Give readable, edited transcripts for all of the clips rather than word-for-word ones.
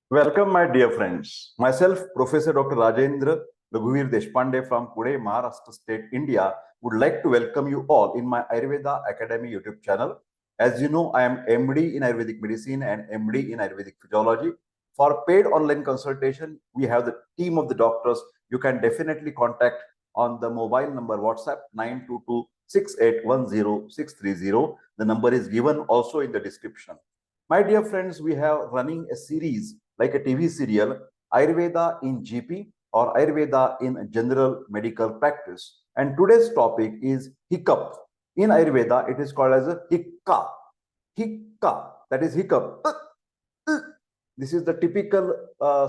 Welcome, my dear friends. Myself, Professor Dr. Rajendra Raghuvir Deshpande from Pune, Maharashtra State, India, would like to welcome you all in my Ayurveda Academy YouTube channel. As you know, I am MD in Ayurvedic Medicine and MD in Ayurvedic Physiology. For paid online consultation, we have the team of the doctors. You can definitely contact on the mobile number WhatsApp 922-6810-630. The number is given also in the description. My dear friends, we have running a series like a TV serial, Ayurveda in GP or Ayurveda in general medical practice. And today's topic is hiccup. In Ayurveda, it is called as a hikka. Hikka, that is hiccup. This is the typical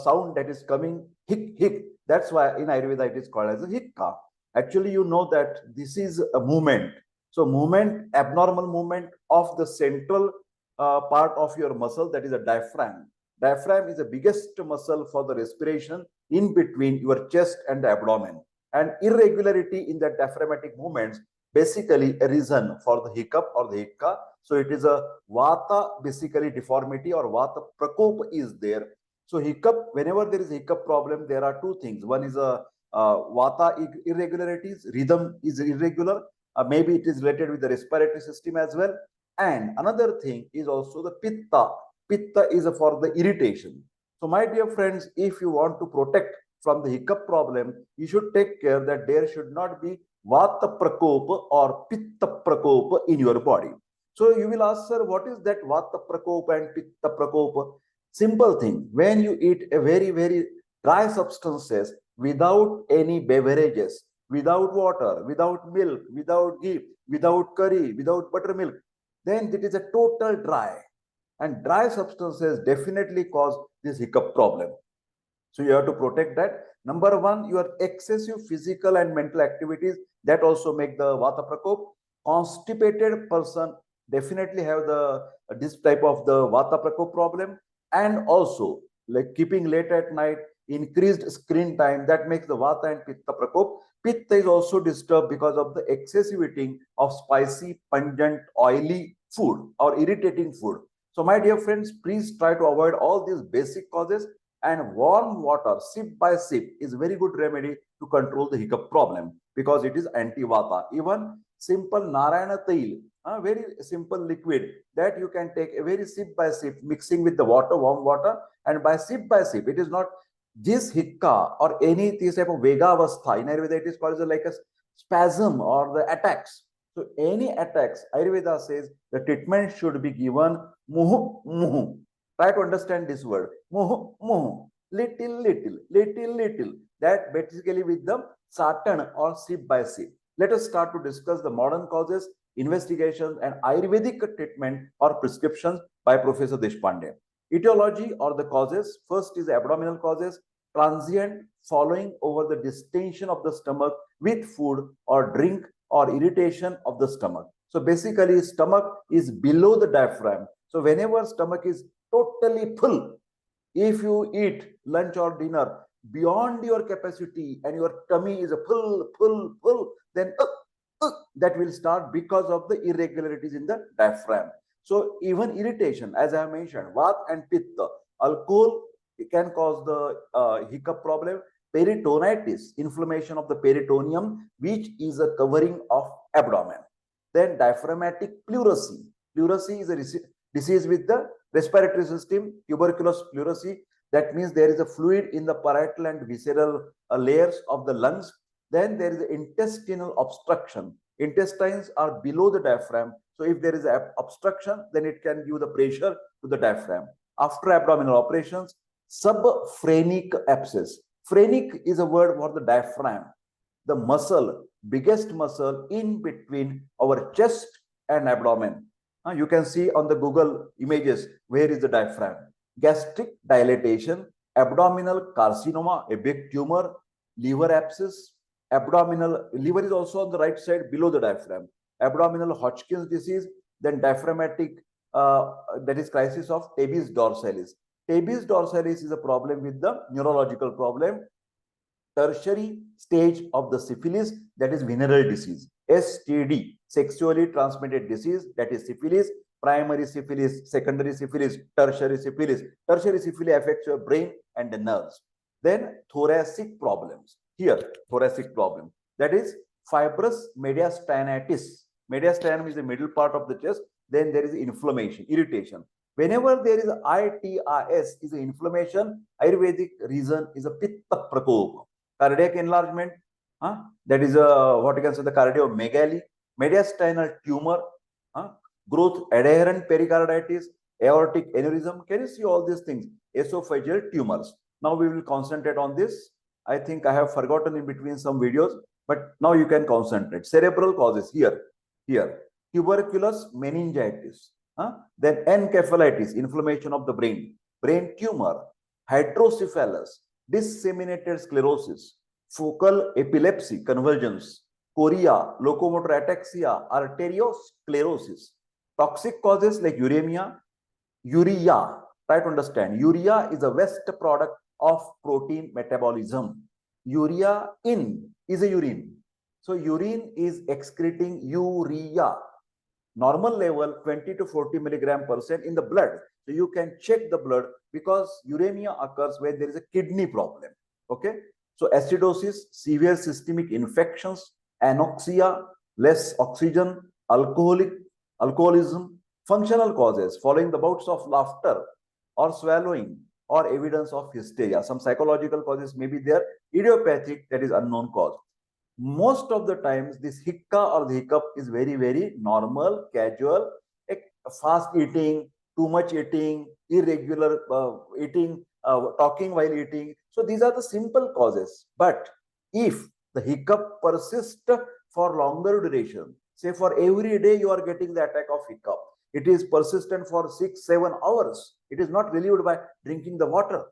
sound that is coming, hic, hic. That's why in Ayurveda it is called as a hikka. Actually, you know that this is a movement. So movement, abnormal movement of the central part of your muscle, that is a diaphragm. Diaphragm is the biggest muscle for the respiration in between your chest and the abdomen. And irregularity in the diaphragmatic movements basically a reason for the hiccup or the hikka. So it is a vata basically deformity or vata prakop is there. So hiccup, whenever there is a hiccup problem, there are two things. One is a vata irregularities, rhythm is irregular. Maybe it is related with the respiratory system as well. And another thing is also the pitta. Pitta is for the irritation. So my dear friends, if you want to protect from the hiccup problem, you should take care that there should not be vata prakop or pitta prakop in your body. So you will ask, sir, what is that vata prakop and pitta prakop? Simple thing. When you eat a very dry substances without any beverages, without water, without milk, without ghee, without curry, without buttermilk, then it is a total dry. And dry substances definitely cause this hiccup problem. So you have to protect that. Number one, your excessive physical and mental activities that also make the vata prakop. Constipated person definitely have the this type of the vata prakop problem, and also like keeping late at night, increased screen time that makes the vata and pitta prakop. Pitta is also disturbed because of the excessive eating of spicy, pungent, oily food or irritating food. So my dear friends, please try to avoid all these basic causes, and warm water sip by sip is very good remedy to control the hiccup problem because it is anti-vata. Even simple narayana tail, a very simple liquid that you can take a very sip by sip mixing with the water, warm water, and by sip, it is not this hikka or any this type of vega avastha. In Ayurveda, it is called like a spasm or the attacks. So any attacks, Ayurveda says the treatment should be given muhu muhu. Try to understand this word. Muhu muhu. Little. That basically with the sartan or sip by sip. Let us start to discuss the modern causes, investigations, and Ayurvedic treatment or prescriptions by Professor Deshpande. Etiology or the causes. First is abdominal causes, transient following over the distension of the stomach with food or drink or irritation of the stomach. So basically, stomach is below the diaphragm. So whenever stomach is totally full, if you eat lunch or dinner beyond your capacity and your tummy is a full, then that will start because of the irregularities in the diaphragm. So even irritation, as I have mentioned, vat and pitta, alcohol can cause the hiccup problem. Peritonitis, inflammation of the peritoneum, which is a covering of abdomen. Then diaphragmatic pleurisy. Pleurisy is a disease with the respiratory system, tuberculous pleurisy. That means there is a fluid in the parietal and visceral layers of the lungs. Then there is intestinal obstruction. Intestines are below the diaphragm. So if there is an obstruction, then it can give the pressure to the diaphragm. After abdominal operations, subphrenic abscess. Phrenic is a word for the diaphragm, the muscle, biggest muscle in between our chest and abdomen. You can see on the Google images where is the diaphragm. Gastric dilatation, abdominal carcinoma, a big tumor, liver abscess, abdominal, liver is also on the right side below the diaphragm, abdominal Hodgkin's disease, then diaphragmatic, that is crisis of tabes dorsalis. Tabes dorsalis is a problem with the neurological problem. Tertiary stage of the syphilis, that is venereal disease. STD, sexually transmitted disease, that is syphilis. primary syphilis, secondary syphilis, tertiary syphilis. Tertiary syphilis affects your brain and the nerves. Then thoracic problems. Here, thoracic problem. That is fibrous mediastinitis. Mediastinum is the middle part of the chest. Then there is inflammation, irritation. Whenever there is ITIS, is an inflammation, Ayurvedic reason is a pitta prakop. Cardiac enlargement, that is what you can say the cardiomegaly, mediastinal tumor, growth adherent pericarditis, aortic aneurysm. Can you see all these things? Esophageal tumors. Now we will concentrate on this. I think I have forgotten in between some videos, but now you can concentrate. Cerebral causes here. Tuberculous meningitis. Then encephalitis, inflammation of the brain tumor, hydrocephalus, disseminated sclerosis, focal epilepsy, convulsions, chorea, locomotor ataxia, arteriosclerosis, toxic causes like uremia, urea. Try to understand. Urea is a waste product of protein metabolism. Urea is a urine. So urine is excreting urea. Normal level 20 to 40 mg/% in the blood. So you can check the blood because uremia occurs when there is a kidney problem. Okay. So acidosis, severe systemic infections, anoxia, less oxygen, alcoholism, functional causes following the bouts of laughter or swallowing or evidence of hysteria. Some psychological causes may be there. Idiopathic, that is unknown cause. Most of the times this hicca or the hiccup is very, very normal, casual, fast eating, too much eating, irregular eating, talking while eating. So these are the simple causes. But if the hiccup persists for longer duration, say for every day you are getting the attack of hiccup, it is persistent for 6-7 hours, it is not relieved by drinking the water,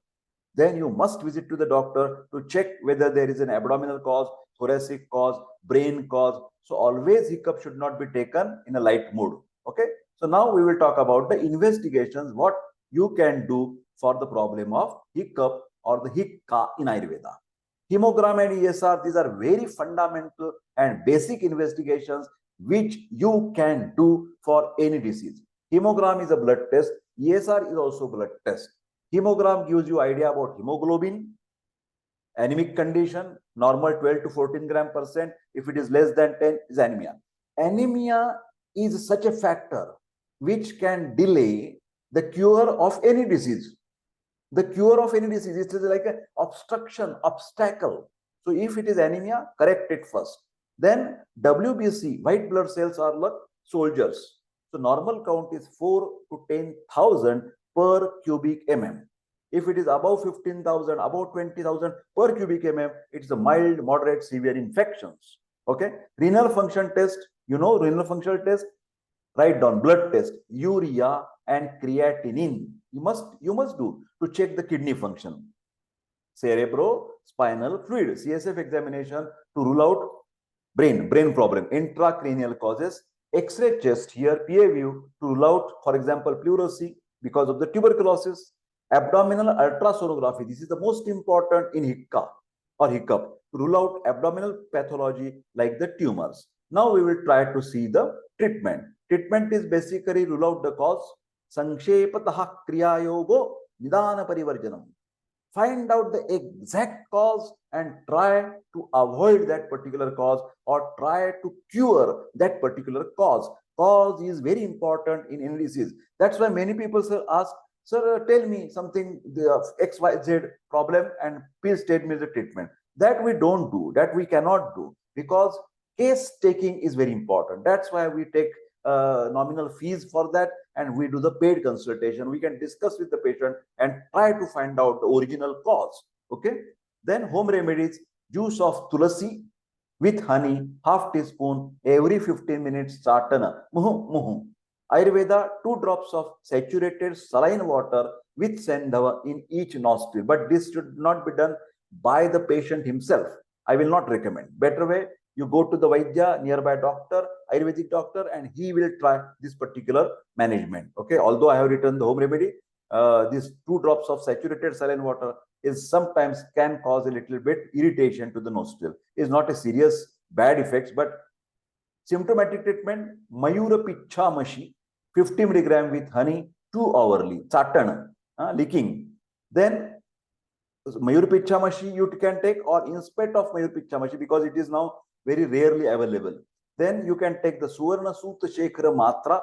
then you must visit to the doctor to check whether there is an abdominal cause, thoracic cause, brain cause. So always hiccup should not be taken in a light mood. Okay. So now we will talk about the investigations, what you can do for the problem of hiccup or the hicca in Ayurveda. Hemogram and ESR, these are very fundamental and basic investigations which you can do for any disease. Hemogram is a blood test. ESR is also blood test. Hemogram gives you idea about hemoglobin, anemic condition, normal 12 to 14 gram%. If it is less than 10, is anemia. Anemia is such a factor which can delay the cure of any disease. The cure of any disease is like an obstruction, obstacle. So if it is anemia, correct it first. Then WBC, white blood cells, are like soldiers. So normal count is 4 to 10,000 per cubic mm. If it is above 15,000, above 20,000 per cubic mm, it's a mild, moderate, severe infections. Okay. Renal function test, renal function test, write down blood test, urea and creatinine. You must do to check the kidney function. Cerebrospinal fluid, CSF examination to rule out brain problem, intracranial causes, X-ray chest here, PA view to rule out, for example, pleurisy because of the tuberculosis, abdominal ultrasonography. This is the most important in hiccup to rule out abdominal pathology like the tumors. Now we will try to see the treatment. Treatment is basically rule out the cause. Sankshepatāh kriyayogo nidana parivarjanam. Find out the exact cause and try to avoid that particular cause or try to cure that particular cause. Cause is very important in any disease. That's why many people ask, sir, tell me something, the XYZ problem, and please state me the treatment. That we don't do, that we cannot do, because case taking is very important. That's why we take nominal fees for that, and we do the paid consultation. We can discuss with the patient and try to find out the original cause. Okay. Then home remedies, juice of tulasi with honey, half teaspoon every 15 minutes, chartana, muhu. Ayurveda, 2 drops of saturated saline water with sendhava in each nostril. But this should not be done by the patient himself. I will not recommend. Better way, you go to the Vaidya, nearby doctor, Ayurvedic doctor, and he will try this particular management. Okay. Although I have written the home remedy, these 2 drops of saturated saline water is sometimes can cause a little bit irritation to the nostril. It's not a serious bad effects, but symptomatic treatment, Mayura Pichamashi, 50 milligram with honey 2 hourly, chatan, leaking. Then Mayur Pichamashi you can take, or instead of Mayur Pichamashi, because it is now very rarely available. Then you can take the Suvarna Sut Shekhara Matra,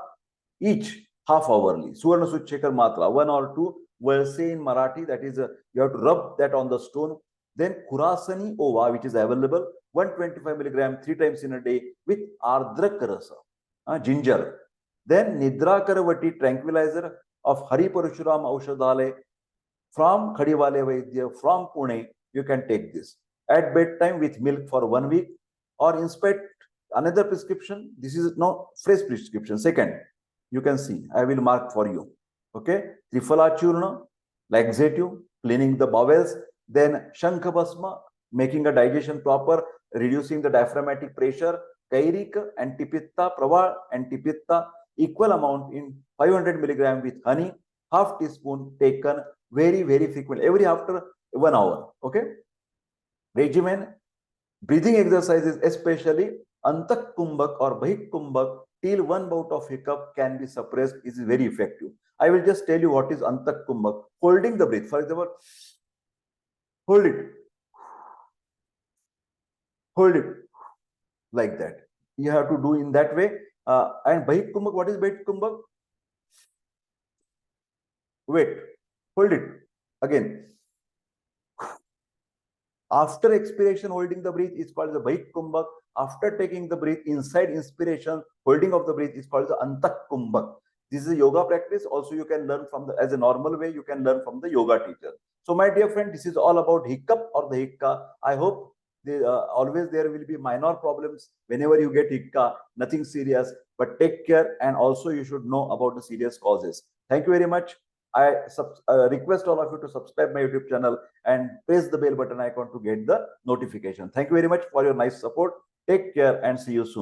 each half hourly. Suvarna Sut Shekhar Matra, 1 or 2, we'll say in Marathi, that is, you have to rub that on the stone. Then Kurasani Ova, which is available, 125 milligram 3 times in a day with Ardrak Rasa, ginger. Then Nidra Karavati tranquilizer of Hari Parashuram Aushadhalaya from Khadiwale Vaidya, from Pune, you can take this. At bedtime with milk for 1 week, or inspect another prescription. This is no fresh prescription. Second, you can see, I will mark for you. Okay, Triphala Churna, laxative, cleaning the bowels. Then Shankha Basma, making a digestion proper, reducing the diaphragmatic pressure. Kairika, antipitta, Prava, antipitta, equal amount in 500 milligram with honey, half teaspoon taken very, very frequently, every after 1 hour. Okay. Regimen, breathing exercises, especially Antak Kumbhak or Bahik Kumbhak, till 1 bout of hiccup can be suppressed, is very effective. I will just tell you what is Antak Kumbhak. Holding the breath. For example, hold it. Hold it. Like that. You have to do in that way. And Bahik Kumbhak, what is Bahik Kumbhak? Wait. Hold it. Again. After expiration, holding the breath is called the Bahik Kumbhak. After taking the breath, inside inspiration, holding of the breath is called the Antak Kumbhak. This is a yoga practice. Also, you can learn from as a normal way, you can learn from the yoga teacher. So, my dear friend, this is all about hiccup or the hikka. I hope always there will be minor problems whenever you get hikka, nothing serious, but take care, and also you should know about the serious causes. Thank you very much. I request all of you to subscribe my YouTube channel and press the bell button icon to get the notification. Thank you very much for your nice support. Take care and see you soon.